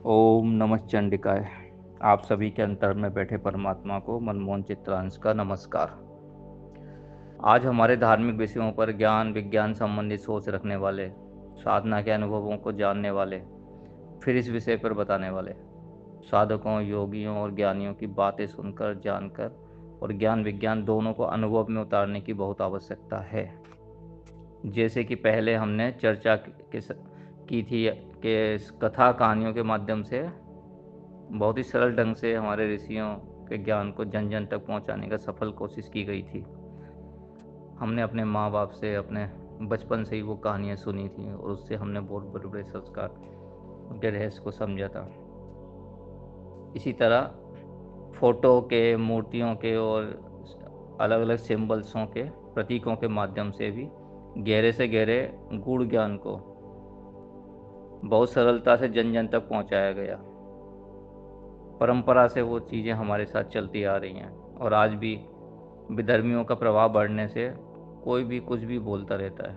ओम नमः चंडिकाय। आप सभी के अंतर में बैठे परमात्मा को मनमोहन चित्रांश का नमस्कार। आज हमारे धार्मिक विषयों पर ज्ञान विज्ञान संबंधित सोच रखने वाले, साधना के अनुभवों को जानने वाले, फिर इस विषय पर बताने वाले साधकों, योगियों और ज्ञानियों की बातें सुनकर, जानकर और ज्ञान विज्ञान दोनों को अनुभव में उतारने की बहुत आवश्यकता है। जैसे कि पहले हमने चर्चा की थी कि कथा कहानियों के माध्यम से बहुत ही सरल ढंग से हमारे ऋषियों के ज्ञान को जन जन तक पहुंचाने का सफल कोशिश की गई थी। हमने अपने माँ बाप से अपने बचपन से ही वो कहानियाँ सुनी थी और उससे हमने बहुत बड़े बड़े संस्कार, उनके रहस्य को समझा था। इसी तरह फोटो के, मूर्तियों के और अलग अलग सिंबल्सों के, प्रतीकों के माध्यम से भी गहरे से गहरे गूढ़ ज्ञान को बहुत सरलता से जन जन तक पहुंचाया गया। परंपरा से वो चीज़ें हमारे साथ चलती आ रही हैं और आज भी विधर्मियों का प्रभाव बढ़ने से कोई भी कुछ भी बोलता रहता है।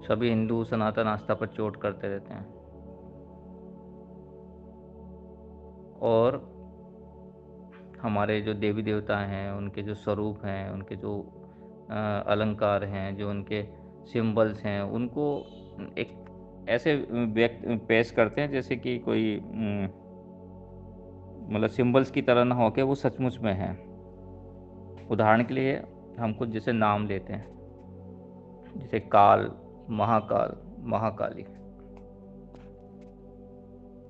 सभी हिंदू सनातन आस्था पर चोट करते रहते हैं और हमारे जो देवी देवता हैं, उनके जो स्वरूप हैं, उनके जो अलंकार हैं, जो उनके सिंबल्स हैं, उनको एक ऐसे व्यक्त पेश करते हैं जैसे कि कोई मतलब सिंबल्स की तरह ना होके वो सचमुच में है। उदाहरण के लिए हम कुछ जैसे नाम लेते हैं, जैसे काल, महाकाल, महाकाली।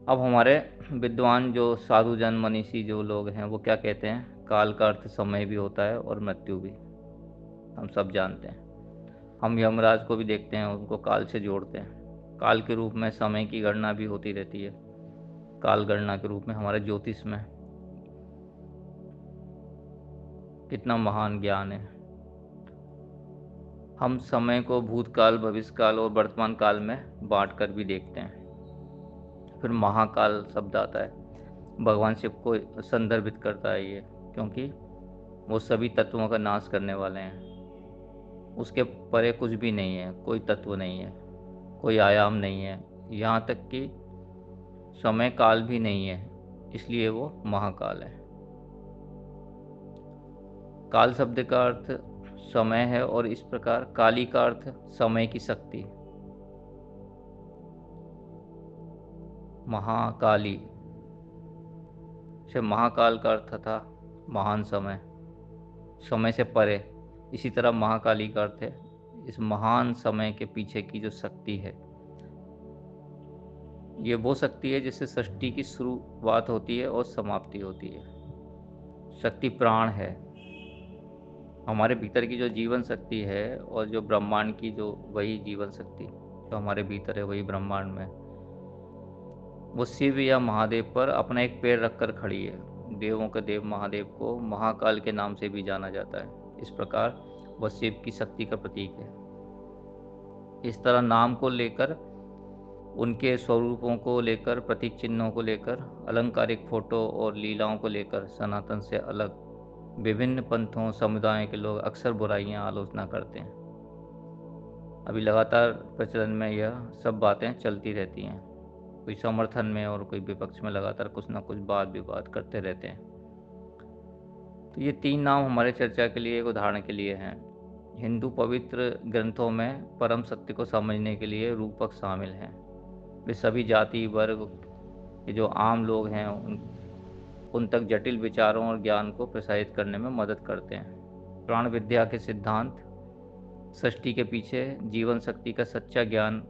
अब हमारे विद्वान जो साधुजन मनीषी जो लोग हैं वो क्या कहते हैं, काल का अर्थ समय भी होता है और मृत्यु भी, हम सब जानते हैं। हम यमराज को भी देखते हैं, उनको काल से जोड़ते हैं। काल के रूप में समय की गणना भी होती रहती है, काल गणना के रूप में हमारे ज्योतिष में कितना महान ज्ञान है। हम समय को भूतकाल, भविष्यकाल और वर्तमान काल में बांट कर भी देखते हैं। फिर महाकाल शब्द आता है, भगवान शिव को संदर्भित करता है ये, क्योंकि वो सभी तत्वों का नाश करने वाले हैं। उसके परे कुछ भी नहीं है, कोई तत्व नहीं है, कोई आयाम नहीं है, यहाँ तक कि समय काल भी नहीं है, इसलिए वो महाकाल है। काल शब्द का अर्थ समय है और इस प्रकार काली का अर्थ समय की शक्ति। महाकाली से महाकाल का अर्थ था महान समय, समय से परे। इसी तरह महाकाली का अर्थ है इस महान समय के पीछे की जो शक्ति है। ये वो शक्ति है जिससे सृष्टि की शुरुआत होती है और समाप्ति होती है। शक्ति प्राण है, हमारे भीतर की जो जीवन शक्ति है और जो ब्रह्मांड की जो वही जीवन शक्ति जो हमारे भीतर है, वही ब्रह्मांड में वो शिव या महादेव पर अपना एक पैर रखकर खड़ी है। देवों के देव महादेव को महाकाल के नाम से भी जाना जाता है। इस प्रकार वह शिव की शक्ति का प्रतीक है। इस तरह नाम को लेकर, उनके स्वरूपों को लेकर, प्रतीक चिन्हों को लेकर, अलंकारिक फोटो और लीलाओं को लेकर सनातन से अलग विभिन्न पंथों समुदायों के लोग अक्सर बुराइयां आलोचना करते हैं। अभी लगातार प्रचलन में यह सब बातें चलती रहती हैं, कोई समर्थन में और कोई विपक्ष में लगातार कुछ ना कुछ वाद विवाद करते रहते हैं। तो ये तीन नाम हमारे चर्चा के लिए एक उदाहरण के लिए हैं। हिंदू पवित्र ग्रंथों में परम सत्य को समझने के लिए रूपक शामिल हैं। वे सभी जाति वर्ग के जो आम लोग हैं उन तक जटिल विचारों और ज्ञान को प्रसारित करने में मदद करते हैं। प्राण विद्या के सिद्धांत, सृष्टि के पीछे जीवन शक्ति का सच्चा ज्ञान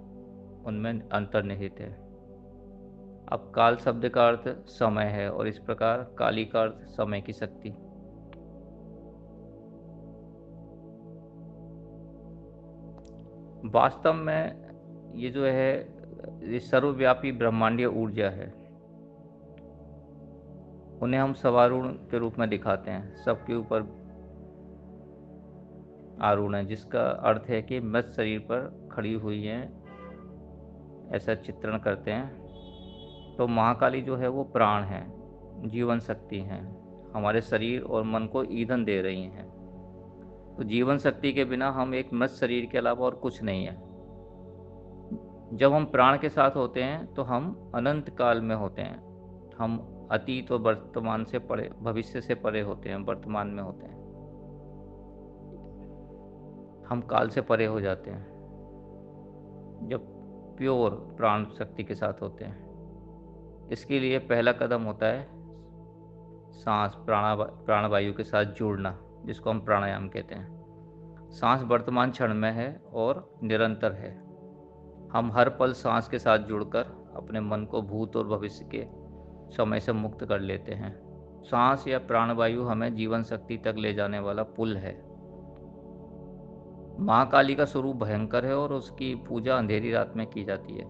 उनमें अंतर्निहित है। अब काल शब्द का अर्थ समय है और इस प्रकार काली का अर्थ समय की शक्ति। वास्तव में ये जो है, ये सर्वव्यापी ब्रह्मांडीय ऊर्जा है। उन्हें हम सवारूढ़ के रूप में दिखाते हैं, सबके ऊपर आरूढ़ है, जिसका अर्थ है कि मृत शरीर पर खड़ी हुई है, ऐसा चित्रण करते हैं। तो महाकाली जो है वो प्राण है, जीवन शक्ति है, हमारे शरीर और मन को ईंधन दे रही हैं। तो जीवन शक्ति के बिना हम एक मृत शरीर के अलावा और कुछ नहीं है। जब हम प्राण के साथ होते हैं तो हम अनंत काल में होते हैं। हम अतीत और वर्तमान से परे, भविष्य से परे होते हैं, वर्तमान में होते हैं। हम काल से परे हो जाते हैं जब प्योर प्राण शक्ति के साथ होते हैं। इसके लिए पहला कदम होता है सांस प्राणवायु के साथ जुड़ना, जिसको हम प्राणायाम कहते हैं। सांस वर्तमान क्षण में है और निरंतर है। हम हर पल सांस के साथ जुड़कर अपने मन को भूत और भविष्य के समय से मुक्त कर लेते हैं। सांस या प्राणवायु हमें जीवन शक्ति तक ले जाने वाला पुल है। महाकाली का स्वरूप भयंकर है और उसकी पूजा अंधेरी रात में की जाती है।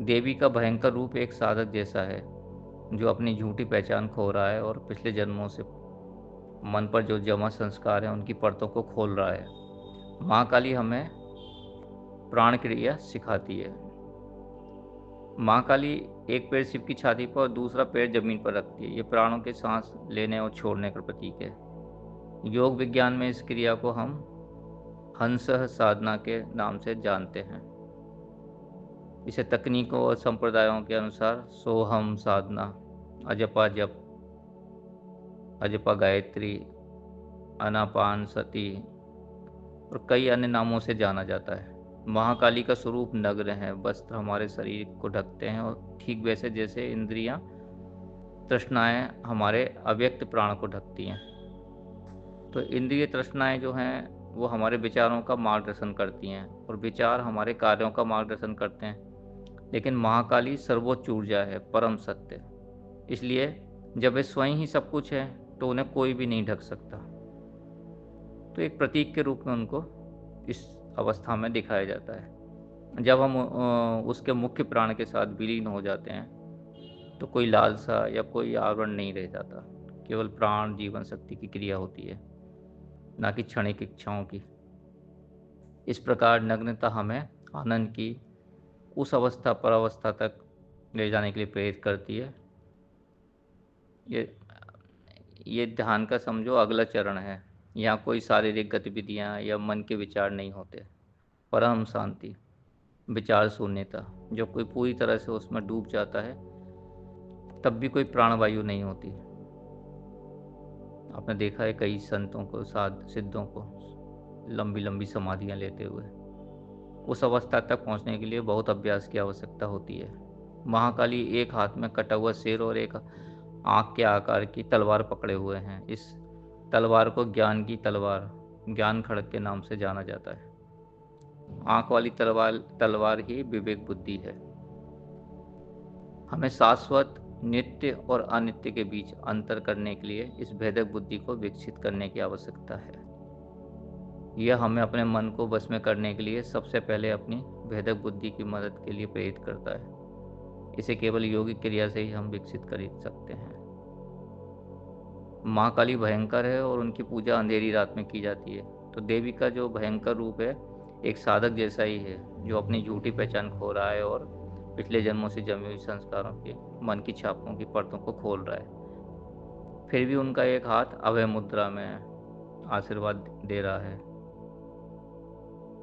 देवी का भयंकर रूप एक साधक जैसा है जो अपनी झूठी पहचान खो रहा है और पिछले जन्मों से मन पर जो जमा संस्कार हैं उनकी परतों को खोल रहा है। महाकाली हमें प्राण क्रिया सिखाती है। महाकाली एक पैर शिव की छाती पर और दूसरा पैर जमीन पर रखती है। ये प्राणों के सांस लेने और छोड़ने का प्रतीक है। योग विज्ञान में इस क्रिया को हम हंस साधना के नाम से जानते हैं। इसे तकनीकों और संप्रदायों के अनुसार सोहम साधना, अजपा जप, अजपा गायत्री, अनापान सती और कई अन्य नामों से जाना जाता है। महाकाली का स्वरूप नग्न है। वस्त्र हमारे शरीर को ढकते हैं और ठीक वैसे जैसे इंद्रियां, तृष्णाएं हमारे अव्यक्त प्राण को ढकती हैं। तो इंद्रिय तृष्णाएं जो हैं वो हमारे विचारों का मार्गदर्शन करती हैं और विचार हमारे कार्यों का मार्गदर्शन करते हैं। लेकिन महाकाली सर्वोच्च ऊर्जा है, परम सत्य। इसलिए जब वे स्वयं ही सब कुछ है तो उन्हें कोई भी नहीं ढक सकता। तो एक प्रतीक के रूप में उनको इस अवस्था में दिखाया जाता है। जब हम उसके मुख्य प्राण के साथ विलीन हो जाते हैं तो कोई लालसा या कोई आवरण नहीं रह जाता। केवल प्राण जीवन शक्ति की क्रिया होती है, ना कि क्षणिक इच्छाओं की। इस प्रकार नग्नता हमें आनंद की उस अवस्था पर अवस्था तक ले जाने के लिए प्रेरित करती है। ये ध्यान का समझो अगला चरण है। यहाँ कोई शारीरिक गतिविधियाँ या मन के विचार नहीं होते। परम शांति, विचार शून्यता। जब कोई पूरी तरह से उसमें डूब जाता है तब भी कोई प्राणवायु नहीं होती। आपने देखा है कई संतों को, सिद्धों को लंबी लंबी समाधियां लेते हुए। उस अवस्था तक पहुंचने के लिए बहुत अभ्यास की आवश्यकता होती है। महाकाली एक हाथ में कटा हुआ शेर और एक आँख के आकार की तलवार पकड़े हुए हैं। इस तलवार को ज्ञान की तलवार, ज्ञान खड़ग के नाम से जाना जाता है। आँख वाली तलवार ही विवेक बुद्धि है। हमें शाश्वत, नित्य और अनित्य के बीच अंतर करने के लिए इस भेदक बुद्धि को विकसित करने की आवश्यकता है। यह हमें अपने मन को वश में करने के लिए सबसे पहले अपनी भेदक बुद्धि की मदद के लिए प्रेरित करता है। इसे केवल योगिक क्रिया से ही हम विकसित कर सकते हैं। महाकाली भयंकर है और उनकी पूजा अंधेरी रात में की जाती है। तो देवी का जो भयंकर रूप है एक साधक जैसा ही है जो अपनी झूठी पहचान खो रहा है और पिछले जन्मों से जमी हुई संस्कारों के, मन की छापों की परतों को खोल रहा है। फिर भी उनका एक हाथ अभय मुद्रा में आशीर्वाद दे रहा है।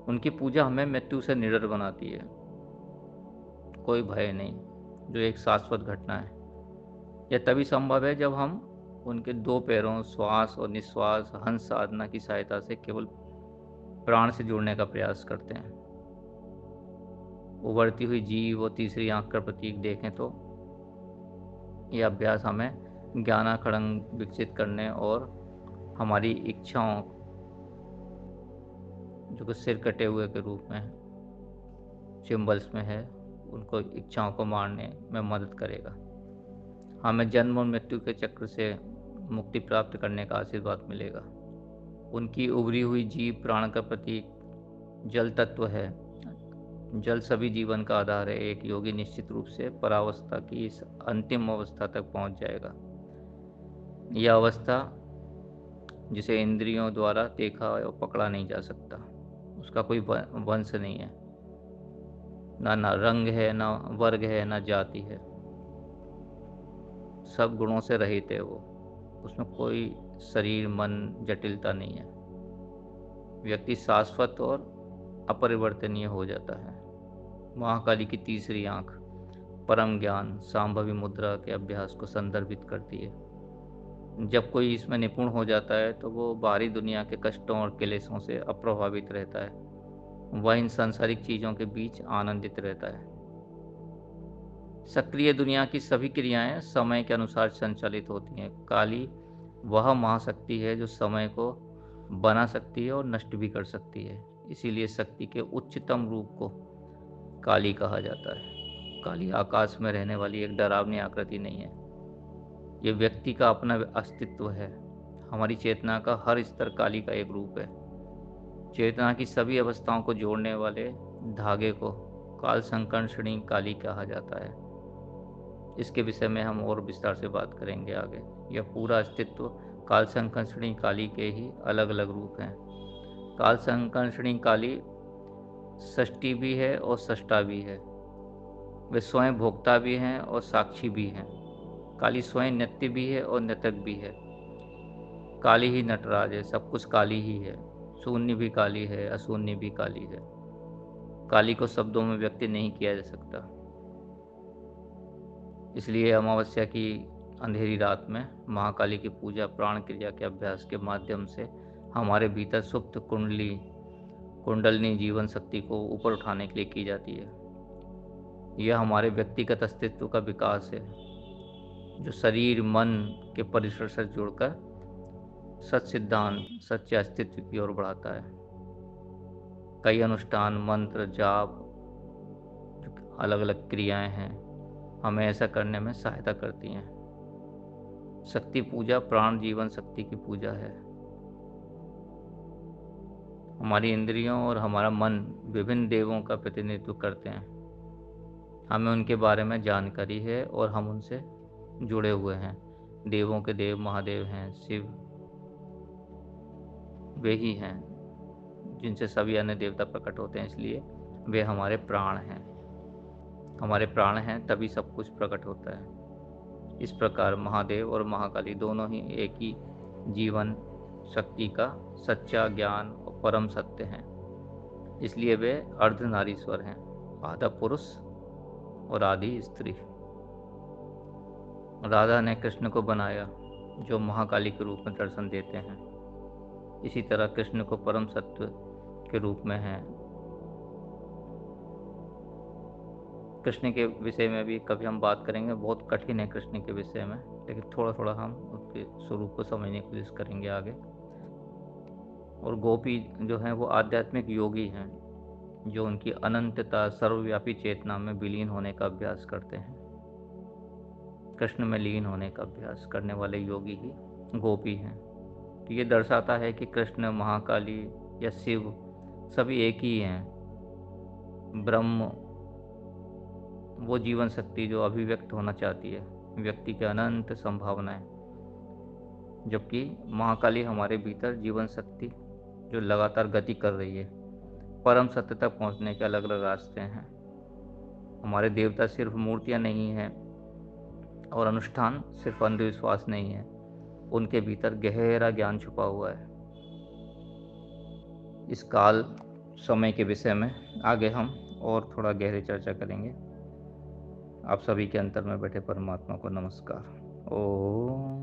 उनकी पूजा हमें मृत्यु से निडर बनाती है। कोई भय नहीं, जो एक शाश्वत घटना है। यह तभी संभव है जब हम उनके दो पैरों, श्वास और निश्वास, हंस साधना की सहायता से केवल प्राण से जुड़ने का प्रयास करते हैं। उभरती हुई जीव और तीसरी आंख का प्रतीक देखें तो यह अभ्यास हमें ज्ञानाखड़ंग विकसित करने और हमारी इच्छाओं, जो कि सिर कटे हुए के रूप में सिंबल्स में है, उनको इच्छाओं को मारने में मदद करेगा। हमें जन्म और मृत्यु के चक्र से मुक्ति प्राप्त करने का आशीर्वाद मिलेगा। उनकी उभरी हुई जीव प्राण का प्रतीक जल तत्व है। जल सभी जीवन का आधार है। एक योगी निश्चित रूप से परावस्था की इस अंतिम अवस्था तक पहुंच जाएगा। यह अवस्था जिसे इंद्रियों द्वारा देखा और पकड़ा नहीं जा सकता, उसका कोई वंश नहीं है, ना रंग है, ना वर्ग है, ना जाति है। सब गुणों से रहित है वो। उसमें कोई शरीर, मन, जटिलता नहीं है। व्यक्ति शाश्वत और अपरिवर्तनीय हो जाता है। महाकाली की तीसरी आंख परम ज्ञान सांभवी मुद्रा के अभ्यास को संदर्भित करती है। जब कोई इसमें निपुण हो जाता है तो वो बाहरी दुनिया के कष्टों और क्लेशों से अप्रभावित रहता है। वह इन सांसारिक चीजों के बीच आनंदित रहता है। सक्रिय दुनिया की सभी क्रियाएं समय के अनुसार संचालित होती हैं। काली वह महाशक्ति है जो समय को बना सकती है और नष्ट भी कर सकती है। इसीलिए शक्ति के उच्चतम रूप को काली कहा जाता है। काली आकाश में रहने वाली एक डरावनी आकृति नहीं है, ये व्यक्ति का अपना अस्तित्व है। हमारी चेतना का हर स्तर काली का एक रूप है। चेतना की सभी अवस्थाओं को जोड़ने वाले धागे को काल संकर्षणी काली कहा जाता है। इसके विषय में हम और विस्तार से बात करेंगे आगे। यह पूरा अस्तित्व काल संकर्षणी काली के ही अलग अलग रूप हैं। काल संकर्षणी काली सृष्टि भी है और सृष्टा भी है। वे स्वयं भोक्ता भी हैं और साक्षी भी हैं। काली स्वयं नृत्य भी है और नर्तक भी है। काली ही नटराज है, सब कुछ काली ही है। शून्य भी काली है, अशून्य भी काली है। काली को शब्दों में व्यक्त नहीं किया जा सकता। इसलिए अमावस्या की अंधेरी रात में महाकाली की पूजा प्राण क्रिया के अभ्यास के माध्यम से हमारे भीतर सुप्त कुंडलनी जीवन शक्ति को ऊपर उठाने के लिए की जाती है। यह हमारे व्यक्तिगत अस्तित्व का विकास है जो शरीर मन के परिसर से जुड़कर सच सिद्धांत सच्चे अस्तित्व की ओर बढ़ाता है। कई अनुष्ठान मंत्र जाप अलग अलग क्रियाएं हैं, हमें ऐसा करने में सहायता करती हैं। शक्ति पूजा प्राण जीवन शक्ति की पूजा है। हमारी इंद्रियों और हमारा मन विभिन्न देवों का प्रतिनिधित्व करते हैं। हमें उनके बारे में जानकारी है और हम उनसे जुड़े हुए हैं। देवों के देव महादेव हैं, शिव वे ही हैं जिनसे सभी अन्य देवता प्रकट होते हैं। इसलिए वे हमारे प्राण हैं। हमारे प्राण हैं तभी सब कुछ प्रकट होता है। इस प्रकार महादेव और महाकाली दोनों ही एक ही जीवन शक्ति का सच्चा ज्ञान और परम सत्य हैं। इसलिए वे अर्धनारीश्वर हैं, आधा पुरुष और आधी स्त्री। राधा ने कृष्ण को बनाया जो महाकाली के रूप में दर्शन देते हैं। इसी तरह कृष्ण को परम सत्य के रूप में है। कृष्ण के विषय में भी कभी हम बात करेंगे। बहुत कठिन है कृष्ण के विषय में, लेकिन थोड़ा थोड़ा हम उसके स्वरूप को समझने की कोशिश करेंगे आगे। और गोपी जो हैं वो आध्यात्मिक योगी हैं जो उनकी अनंतता सर्वव्यापी चेतना में विलीन होने का अभ्यास करते हैं। कृष्ण में लीन होने का अभ्यास करने वाले योगी ही गोपी हैं। तो ये दर्शाता है कि कृष्ण महाकाली या शिव सभी एक ही हैं। ब्रह्म वो जीवन शक्ति जो अभिव्यक्त होना चाहती है, व्यक्ति के अनंत संभावनाएं, जबकि महाकाली हमारे भीतर जीवन शक्ति जो लगातार गति कर रही है। परम सत्य तक पहुंचने के अलग अलग रास्ते हैं। हमारे देवता सिर्फ मूर्तियां नहीं हैं और अनुष्ठान सिर्फ अंधविश्वास नहीं है। उनके भीतर गहरा ज्ञान छुपा हुआ है। इस काल समय के विषय में आगे हम और थोड़ा गहरी चर्चा करेंगे। आप सभी के अंतर में बैठे परमात्मा को नमस्कार। ओम।